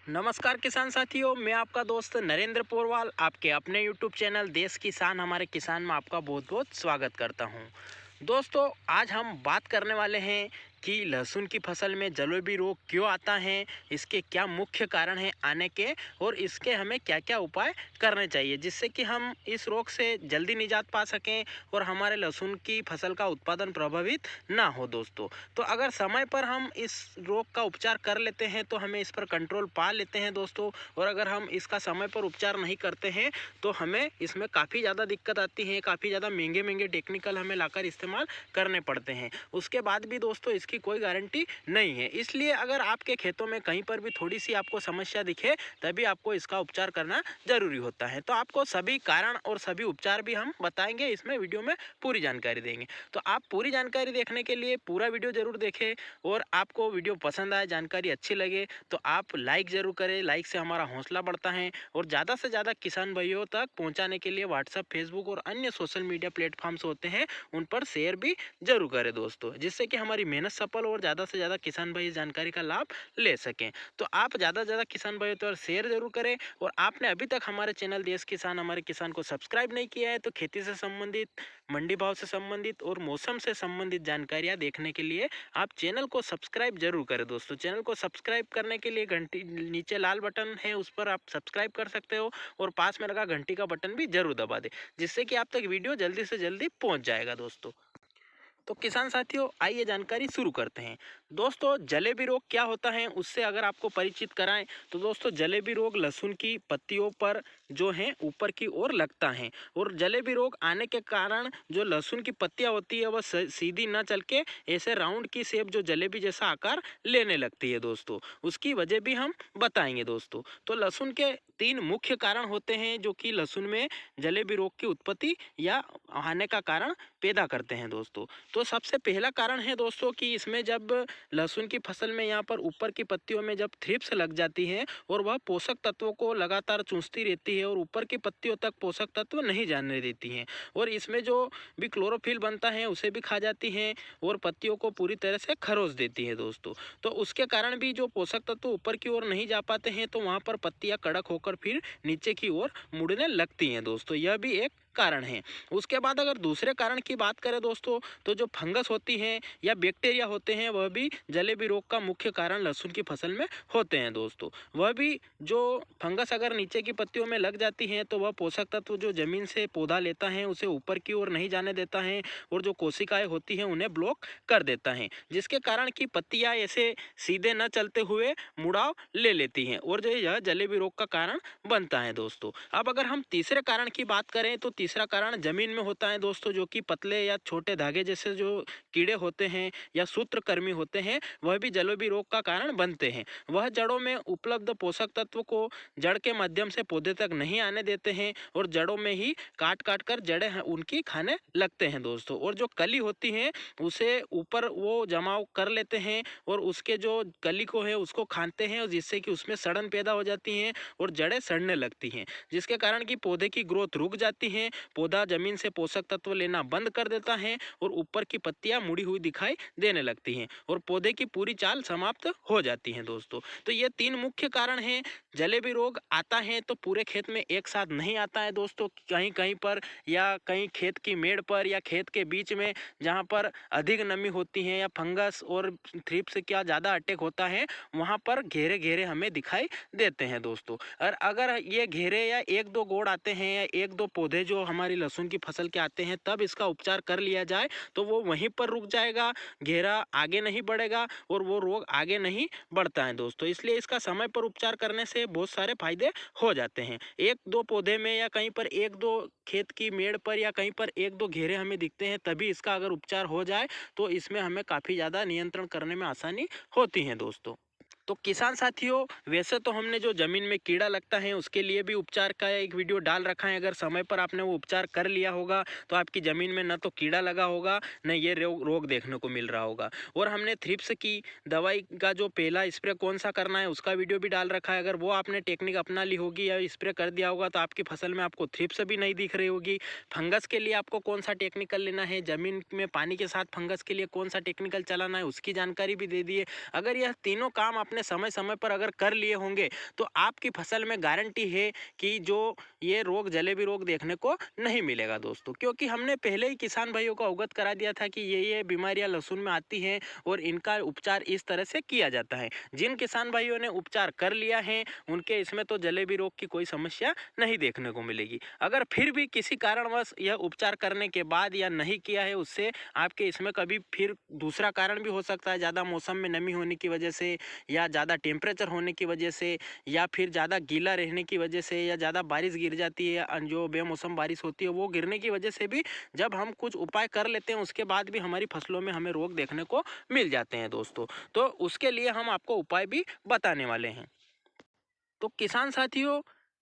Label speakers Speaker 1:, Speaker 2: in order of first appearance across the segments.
Speaker 1: नमस्कार किसान साथियों, मैं आपका दोस्त नरेंद्र पोरवाल आपके अपने यूट्यूब चैनल देश किसान हमारे किसान में आपका बहुत बहुत स्वागत करता हूं। दोस्तों, आज हम बात करने वाले हैं कि लहसुन की फसल में जलोबी रोग क्यों आता है, इसके क्या मुख्य कारण हैं आने के, और इसके हमें क्या क्या उपाय करने चाहिए जिससे कि हम इस रोग से जल्दी निजात पा सकें और हमारे लहसुन की फसल का उत्पादन प्रभावित ना हो। दोस्तों, तो अगर समय पर हम इस रोग का उपचार कर लेते हैं तो हमें इस पर कंट्रोल पा लेते हैं दोस्तों, और अगर हम इसका समय पर उपचार नहीं करते हैं तो हमें इसमें काफ़ी ज़्यादा दिक्कत आती है, काफ़ी ज़्यादा महंगे महंगे टेक्निकल हमें लाकर इस्तेमाल करने पड़ते हैं। उसके बाद भी दोस्तों इसकी कोई गारंटी नहीं है, इसलिए अगर आपके खेतों में कहीं पर भी थोड़ी सी आपको समस्या दिखे तभी आपको इसका उपचार करना जरूरी होता है। तो आपको सभी कारण और सभी उपचार भी हम बताएंगे, इसमें वीडियो में पूरी जानकारी देंगे। तो आप पूरी जानकारी देखने के लिए पूरा वीडियो जरूर देखें, और आपको वीडियो पसंद आए, जानकारी अच्छी लगे तो आप लाइक ज़रूर करें। लाइक से हमारा हौसला बढ़ता है, और ज़्यादा से ज़्यादा किसान भाइयों तक पहुंचाने के लिए व्हाट्सएप, फेसबुक और अन्य सोशल मीडिया प्लेटफॉर्म्स होते हैं उन पर शेयर भी जरूर करें दोस्तों, जिससे कि हमारी मेहनत सफल और ज़्यादा से ज़्यादा किसान भाई इस जानकारी का लाभ ले सकें। तो आप ज़्यादा से ज़्यादा किसान भाइयों तो शेयर जरूर करें, और आपने अभी तक हमारे चैनल देश किसान हमारे किसान को सब्सक्राइब नहीं किया है तो खेती से संबंधित, मंडी भाव से संबंधित और मौसम से संबंधित जानकारियाँ देखने के लिए आप चैनल को सब्सक्राइब जरूर करें दोस्तों। चैनल को सब्सक्राइब करने के लिए घंटी नीचे लाल बटन है, उस पर आप सब्सक्राइब कर सकते हो, और पास में लगा घंटी का बटन भी जरूर दबा दें, जिससे कि आप तक वीडियो जल्दी से जल्दी पहुंच जाएगा दोस्तों। तो किसान साथियों, आइए जानकारी शुरू करते हैं। दोस्तों, जलेबी रोग क्या होता है उससे अगर आपको परिचित कराएं तो दोस्तों, जलेबी रोग लहसुन की पत्तियों पर जो है ऊपर की ओर लगता है, और जलेबी रोग आने के कारण जो लहसुन की पत्तियां होती है वह सीधी न चल के ऐसे राउंड की शेप जो जलेबी जैसा आकार लेने लगती है दोस्तों, उसकी वजह भी हम बताएंगे दोस्तों। तो लहसुन के 3 मुख्य कारण होते हैं जो कि लहसुन में जलेबी रोग की उत्पत्ति या आने का कारण पैदा करते हैं दोस्तों। तो सबसे पहला कारण है दोस्तों कि इसमें जब लहसुन की फसल में यहाँ पर ऊपर की पत्तियों में जब थ्रिप्स लग जाती है और वह पोषक तत्वों को लगातार चूसती रहती है और ऊपर की पत्तियों तक पोषक तत्व नहीं जाने देती हैं, और इसमें जो भी क्लोरोफिल बनता है उसे भी खा जाती हैं और पत्तियों को पूरी तरह से खरोच देती है दोस्तों। तो उसके कारण भी जो पोषक तत्व ऊपर की ओर नहीं जा पाते हैं तो वहाँ पर पत्तियाँ कड़क होकर फिर नीचे की ओर मुड़ने लगती हैं दोस्तों, यह भी एक कारण है। उसके बाद अगर दूसरे कारण की बात करें दोस्तों, तो जो फंगस होती है या बैक्टीरिया होते हैं वह भी जलेबी रोग का मुख्य कारण लहसुन की फसल में होते हैं दोस्तों। वह भी जो फंगस अगर नीचे की पत्तियों में लग जाती है तो वह पोषक तत्व जो जमीन से पौधा लेता है उसे ऊपर की ओर नहीं जाने देता है, और जो कोशिकाएं होती हैं उन्हें ब्लॉक कर देता है, जिसके कारण की पत्तियां ऐसे सीधे न चलते हुए मुड़ाव ले लेती हैं, और जो यह जलेबी रोग का कारण बनता है दोस्तों। अब अगर हम तीसरे कारण की बात करें तो तीसरा कारण जमीन में होता है दोस्तों, जो कि पतले या छोटे धागे जैसे जो कीड़े होते हैं या सूत्रकृमि होते हैं वह भी जलेबी रोग का कारण बनते हैं। वह जड़ों में उपलब्ध पोषक तत्व को जड़ के माध्यम से पौधे तक नहीं आने देते हैं, और जड़ों में ही काट काट कर जड़ें उनकी खाने लगते हैं दोस्तों, और जो कली होती है उसे ऊपर वो जमाव कर लेते हैं और उसके जो कली को है उसको खाते हैं, और जिससे कि उसमें सड़न पैदा हो जाती है और जड़ें सड़ने लगती हैं, जिसके कारण कि पौधे की ग्रोथ रुक जाती है, पौधा जमीन से पोषक तत्व लेना बंद कर देता है और ऊपर की पत्तियां मुड़ी हुई दिखाई देने लगती हैं और पौधे की पूरी चाल समाप्त हो जाती है दोस्तों। तो ये 3 मुख्य कारण हैं। जलेबी रोग आता है तो पूरे खेत में एक साथ नहीं आता है दोस्तों, कहीं कहीं पर या कहीं खेत की मेड़ पर या खेत के बीच में जहाँ पर अधिक नमी होती है या फंगस और थ्रिप्स क्या ज़्यादा अटैक होता है वहाँ पर घेरे घेरे हमें दिखाई देते हैं दोस्तों। और अगर ये घेरे या 1-2 गोड़ आते हैं या 1-2 पौधे जो हमारी लहसुन की फसल के आते हैं तब इसका उपचार कर लिया जाए तो वो वहीं पर रुक जाएगा, घेरा आगे नहीं बढ़ेगा और वो रोग आगे नहीं बढ़ता है दोस्तों। इसलिए इसका समय पर उपचार करने से बहुत सारे फायदे हो जाते हैं। 1-2 पौधे में या कहीं पर 1-2 खेत की मेड़ पर या कहीं पर 1-2 घेरे हमें दिखते हैं तभी इसका अगर उपचार हो जाए तो इसमें हमें काफ़ी ज़्यादा नियंत्रण करने में आसानी होती है दोस्तों। तो किसान साथियों, वैसे तो हमने जो ज़मीन में कीड़ा लगता है उसके लिए भी उपचार का एक वीडियो डाल रखा है। अगर समय पर आपने वो उपचार कर लिया होगा तो आपकी ज़मीन में न तो कीड़ा लगा होगा न ये रोग देखने को मिल रहा होगा। और हमने थ्रिप्स की दवाई का जो पहला स्प्रे कौन सा करना है उसका वीडियो भी डाल रखा है। अगर वो आपने टेक्निक अपना ली होगी या स्प्रे कर दिया होगा तो आपकी फसल में आपको थ्रिप्स भी नहीं दिख रही होगी। फंगस के लिए आपको कौन सा टेक्निकल लेना है, ज़मीन में पानी के साथ फंगस के लिए कौन सा टेक्निकल चलाना है उसकी जानकारी भी दे दिए। अगर यह तीनों काम आपने आपने समय समय पर अगर कर लिए होंगे तो आपकी फसल में गारंटी है कि जो ये रोग जलेबी रोग देखने को नहीं मिलेगा दोस्तों, क्योंकि हमने पहले ही किसान भाइयों को अवगत करा दिया था कि ये बीमारियां लहसुन में आती हैं और इनका उपचार इस तरह से किया जाता है। जिन किसान भाइयों ने उपचार कर लिया है उनके इसमें तो जलेबी रोग की कोई समस्या नहीं देखने को मिलेगी। अगर फिर भी किसी कारणवश यह उपचार करने के बाद या नहीं किया है उससे आपके इसमें कभी फिर दूसरा कारण भी हो सकता है, ज़्यादा मौसम में नमी होने की वजह से या ज़्यादा टेम्परेचर होने की वजह से या फिर ज़्यादा गीला रहने की वजह से या ज़्यादा बारिश गिर जाती है, जो बेमौसम बारिश होती है वो गिरने की वजह से भी जब हम कुछ उपाय कर लेते हैं उसके बाद भी हमारी फसलों में हमें रोग देखने को मिल जाते हैं दोस्तों। तो उसके लिए हम आपको उपाय भी बताने वाले हैं। तो किसान साथियों,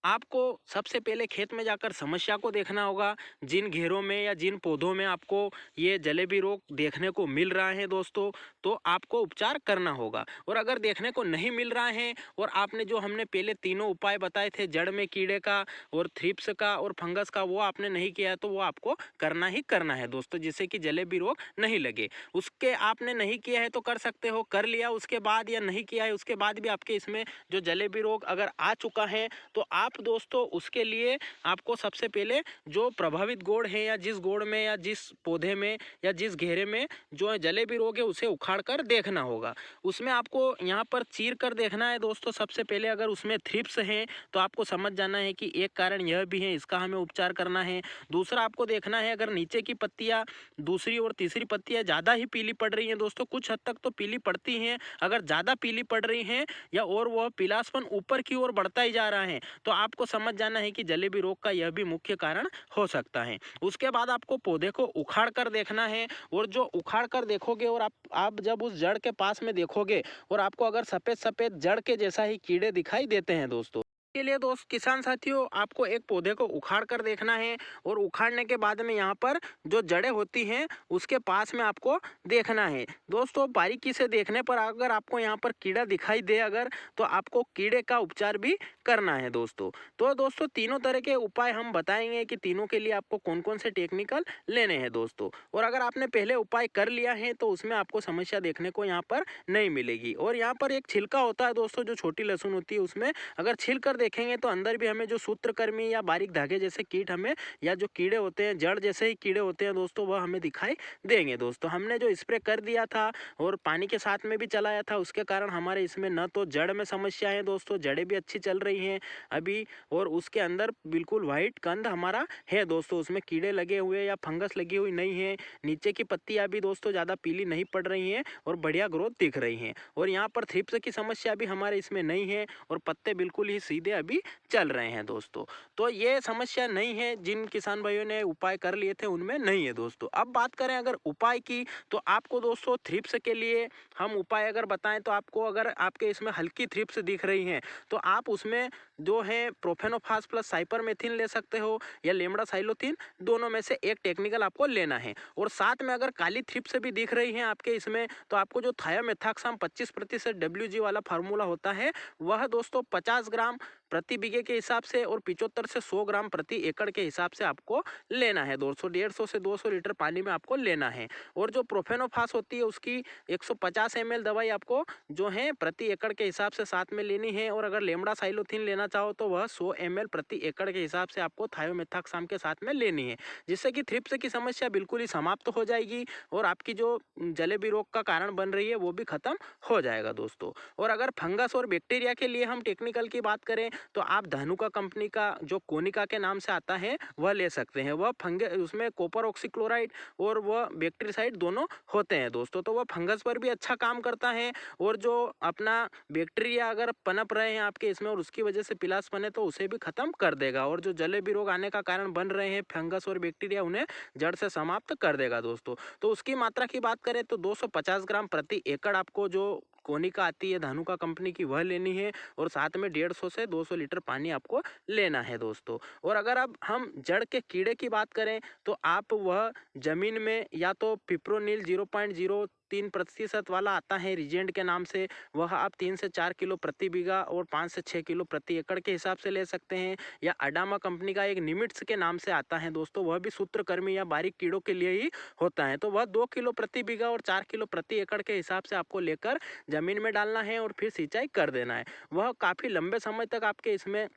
Speaker 1: आपको सबसे पहले खेत में जाकर समस्या को देखना होगा। जिन घेरों में या जिन पौधों में आपको ये जलेबी रोग देखने को मिल रहा है दोस्तों, तो आपको उपचार करना होगा। और अगर देखने को नहीं मिल रहा है और आपने जो हमने पहले तीनों उपाय बताए थे, जड़ में कीड़े का और थ्रिप्स का और फंगस का, वो आपने नहीं किया तो वो आपको करना ही करना है दोस्तों, जिससे कि जलेबी रोग नहीं लगे। उसके आपने नहीं किया है तो कर सकते हो, कर लिया उसके बाद या नहीं किया है उसके बाद भी आपके इसमें जो जलेबी रोग अगर आ चुका है तो आप दोस्तों उसके लिए आपको सबसे पहले जो प्रभावित गोड़ है या जिस गोड़ में या जिस पौधे में या जिस घेरे में जो जलेबी रोग है उसे उखाड़ कर देखना होगा। उसमें आपको यहाँ पर चीर कर देखना है दोस्तों। सबसे पहले अगर उसमें थ्रिप्स हैं तो आपको समझ जाना है कि एक कारण यह भी है, इसका हमें उपचार करना है। दूसरा आपको देखना है अगर नीचे की पत्तियाँ, दूसरी और तीसरी पत्तियाँ ज़्यादा ही पीली पड़ रही हैं दोस्तों, कुछ हद तक तो पीली पड़ती हैं, अगर ज़्यादा पीली पड़ रही हैं या और वह पीलापन ऊपर की ओर बढ़ता ही जा रहा है तो आपको समझ जाना है कि जलेबी रोग का यह भी मुख्य कारण हो सकता है। उसके बाद आपको पौधे को उखाड़ कर देखना है और जो उखाड़ कर देखोगे और आप जब उस जड़ के पास में देखोगे और आपको अगर सफ़ेद सफ़ेद जड़ के जैसा ही कीड़े दिखाई देते हैं दोस्तों, के लिए दोस्त किसान साथियों आपको एक पौधे को उखाड़ कर देखना है और उखाड़ने के बाद में यहाँ पर जो जड़ें होती हैं उसके पास में आपको देखना है दोस्तों। बारीकी से देखने पर अगर आपको यहाँ पर कीड़ा दिखाई दे अगर, तो आपको कीड़े का उपचार भी करना है दोस्तों। तो दोस्तों तीनों तरह के उपाय हम बताएंगे कि तीनों के लिए आपको कौन कौन से टेक्निकल लेने हैं दोस्तों। और अगर आपने पहले उपाय कर लिया है तो उसमें आपको समस्या देखने को यहाँ पर नहीं मिलेगी। और यहाँ पर एक छिलका होता है दोस्तों, जो छोटी लहसुन होती है उसमें अगर छिल कर देखेंगे तो अंदर भी हमें जो सूत्रकृमि या बारीक धागे जैसे कीट हमें या जो कीड़े होते हैं, जड़ जैसे ही कीड़े होते हैं दोस्तों, वह हमें दिखाई देंगे दोस्तों। हमने जो स्प्रे कर दिया था और पानी के साथ में भी चलाया था उसके कारण हमारे इसमें न तो जड़ में समस्या है दोस्तों, जड़ें भी अच्छी चल रही हैं अभी, और उसके अंदर बिल्कुल वाइट कंद हमारा है दोस्तों, उसमें कीड़े लगे हुए या फंगस लगी हुई नहीं है। नीचे की पत्तियां भी दोस्तों ज़्यादा पीली नहीं पड़ रही हैं और बढ़िया ग्रोथ दिख रही हैं। और यहाँ पर थ्रिप्स की समस्या भी हमारे इसमें नहीं है और पत्ते बिल्कुल ही सीधे अभी चल रहे हैं दोस्तों। तो ये समस्या नहीं है, जिन किसान भाइयों ने उपाय कर लिए थे उनमें नहीं है दोस्तों। अब बात करें अगर उपाय की, तो आपको दोस्तों थ्रिप्स के लिए हम उपाय अगर बताएं तो आपको अगर आपके इसमें हल्की थ्रिप्स दिख रही हैं तो आप उसमें जो है प्रोफेनोफास प्लस साइपरमेथ्रिन ले सकते हो या लेमडासाइलोथ्रिन, दोनों में से एक टेक्निकल आपको लेना है। और साथ में अगर काली थ्रिप्स भी दिख रही हैं आपके इसमें तो आपको जो थायोमेथाक्साम 25% WG वाला फार्मूला होता है वह दोस्तों 50 ग्राम प्रति बीघे के हिसाब से और 75 से 100 ग्राम प्रति एकड़ के हिसाब से आपको लेना है। 150 से 200 लीटर पानी में आपको लेना है। और जो प्रोफेनोफास होती है उसकी 150 ml दवाई आपको जो है प्रति एकड़ के हिसाब से साथ में लेनी है। और अगर लेमडासाइलोथ्रिन लेना चाहो तो वह 100 ml प्रति एकड़ के हिसाब से आपको थायोमेथाक्साम के साथ में लेनी है, जिससे कि थ्रिप्स की समस्या बिल्कुल ही समाप्त हो जाएगी और आपकी जो जलेबी रोग का कारण बन रही है वो भी खत्म हो जाएगा दोस्तों। और अगर फंगस और बैक्टीरिया के लिए हम टेक्निकल की बात करें तो आप धानुका कंपनी का जो कोनिका के नाम से आता है वह ले सकते हैं। वह फंगस, उसमें कॉपर ऑक्सीक्लोराइड और वह बैक्टीरिसाइड दोनों होते हैं दोस्तों, तो वह फंगस पर भी अच्छा काम करता है। और जो अपना बैक्टीरिया अगर पनप रहे हैं आपके इसमें और उसकी वजह से पिलासपन है तो उसे भी खत्म कर देगा। और जो जलेबी रोग आने का कारण बन रहे हैं फंगस और बैक्टीरिया, उन्हें जड़ से समाप्त कर देगा दोस्तों। तो उसकी मात्रा की बात करें तो 250 ग्राम प्रति एकड़ आपको जो कोनिका आती है धानुका कंपनी की वह लेनी है और साथ में 150 से 200 लीटर पानी आपको लेना है दोस्तों। और अगर अब हम जड़ के कीड़े की बात करें तो आप वह जमीन में या तो पिप्रोनिल 0.03 3% वाला आता है रीजेंट के नाम से, वह आप 3 से 4 किलो प्रति बीघा और 5 से 6 किलो प्रति एकड़ के हिसाब से ले सकते हैं। या अडामा कंपनी का एक निमिट्स के नाम से आता है दोस्तों, वह भी सूत्रकृमि या बारीक कीड़ों के लिए ही होता है। तो वह 2 किलो प्रति बीघा और 4 किलो प्रति एकड़ के हिसाब से आपको लेकर ज़मीन में डालना है और फिर सिंचाई कर देना है। वह काफ़ी लंबे समय तक आपके इसमें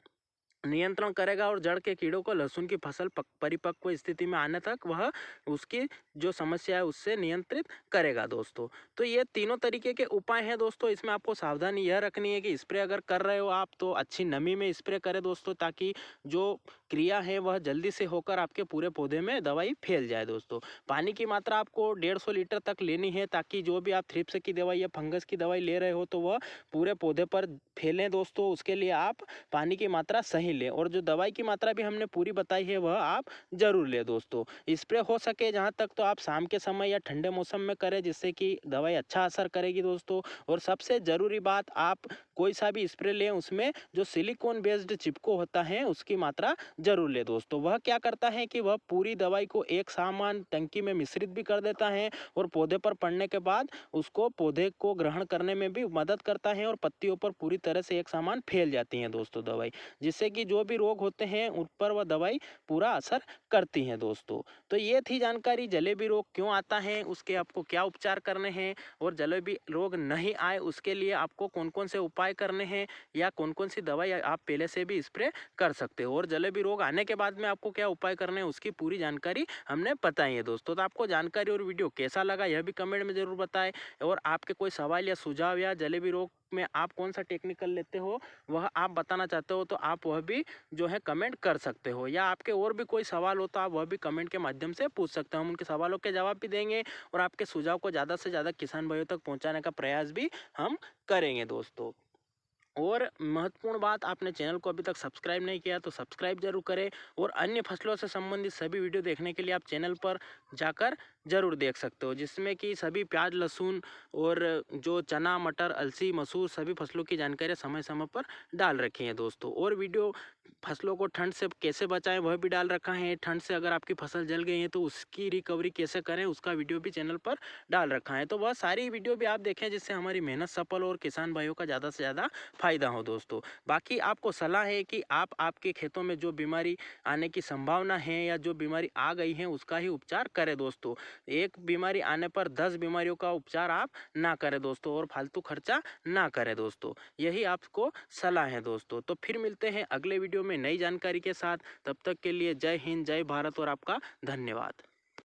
Speaker 1: नियंत्रण करेगा और जड़ के कीड़ों को लहसुन की फसल परिपक्व स्थिति में आने तक वह उसकी जो समस्या है उससे नियंत्रित करेगा दोस्तों। तो ये तीनों तरीके के उपाय हैं दोस्तों। इसमें आपको सावधानी यह रखनी है कि स्प्रे अगर कर रहे हो आप तो अच्छी नमी में स्प्रे करें दोस्तों, ताकि जो क्रिया है वह जल्दी से होकर आपके पूरे पौधे में दवाई फैल जाए दोस्तों। पानी की मात्रा आपको 150 लीटर तक लेनी है, ताकि जो भी आप थ्रिप्स की दवाई या फंगस की दवाई ले रहे हो तो वह पूरे पौधे पर फैलें दोस्तों। उसके लिए आप पानी की मात्रा सही लें और जो दवाई की मात्रा भी हमने पूरी बताई है वह आप जरूर लें दोस्तों। स्प्रे हो सके जहाँ तक तो आप शाम के समय या ठंडे मौसम में करें, जिससे कि दवाई अच्छा असर करेगी दोस्तों। और सबसे ज़रूरी बात, आप कोई सा भी स्प्रे लें उसमें जो सिलिकॉन बेस्ड चिपको होता है उसकी मात्रा जरूर ले दोस्तों। वह क्या करता है कि वह पूरी दवाई को एक समान टंकी में मिश्रित भी कर देता है और पौधे पर पड़ने के बाद उसको पौधे को ग्रहण करने में भी मदद करता है और पत्तियों पर पूरी तरह से एक समान फैल जाती है दोस्तों दवाई, जिससे कि जो भी रोग होते हैं उन पर वह दवाई पूरा असर करती है दोस्तों। तो ये थी जानकारी जलेबी रोग क्यों आता है, उसके आपको क्या उपचार करने हैं, और जलेबी रोग नहीं आए उसके लिए आपको कौन कौन से उपाय करने हैं या कौन कौन सी दवाई आप पहले से भी स्प्रे कर सकते हो, और जलेबी रोग आने के बाद में आपको क्या उपाय करने हैं उसकी पूरी जानकारी हमने बताई है दोस्तों। तो आपको जानकारी और वीडियो कैसा लगा यह भी कमेंट में ज़रूर बताएं, और आपके कोई सवाल या सुझाव या जलेबी रोग में आप कौन सा टेक्निकल लेते हो वह आप बताना चाहते हो तो आप वह भी जो है कमेंट कर सकते हो, या आपके और भी कोई सवाल हो तो आप वह भी कमेंट के माध्यम से पूछ सकते हो। हम उनके सवालों के जवाब भी देंगे और आपके सुझाव को ज़्यादा से ज़्यादा किसान भाइयों तक पहुंचाने का प्रयास भी हम करेंगे दोस्तों। और महत्वपूर्ण बात, आपने चैनल को अभी तक सब्सक्राइब नहीं किया तो सब्सक्राइब जरूर करें, और अन्य फसलों से संबंधित सभी वीडियो देखने के लिए आप चैनल पर जाकर जरूर देख सकते हो, जिसमें कि सभी प्याज, लहसुन और जो चना, मटर, अलसी, मसूर सभी फसलों की जानकारी समय समय पर डाल रखी है दोस्तों। और वीडियो फसलों को ठंड से कैसे बचाएं वह भी डाल रखा है। ठंड से अगर आपकी फसल जल गई है तो उसकी रिकवरी कैसे करें उसका वीडियो भी चैनल पर डाल रखा है। तो वह सारी वीडियो भी आप देखें, जिससे हमारी मेहनत सफल और किसान भाइयों का ज़्यादा से ज़्यादा फायदा हो दोस्तों। बाकी आपको सलाह है कि आप आपके खेतों में जो बीमारी आने की संभावना है या जो बीमारी आ गई है उसका ही उपचार करें दोस्तों। एक बीमारी आने पर 10 बीमारियों का उपचार आप ना करें दोस्तों, और फालतू खर्चा ना करें दोस्तों। यही आपको सलाह है दोस्तों। तो फिर मिलते हैं अगले वीडियो में नई जानकारी के साथ। तब तक के लिए जय हिंद, जय भारत और आपका धन्यवाद।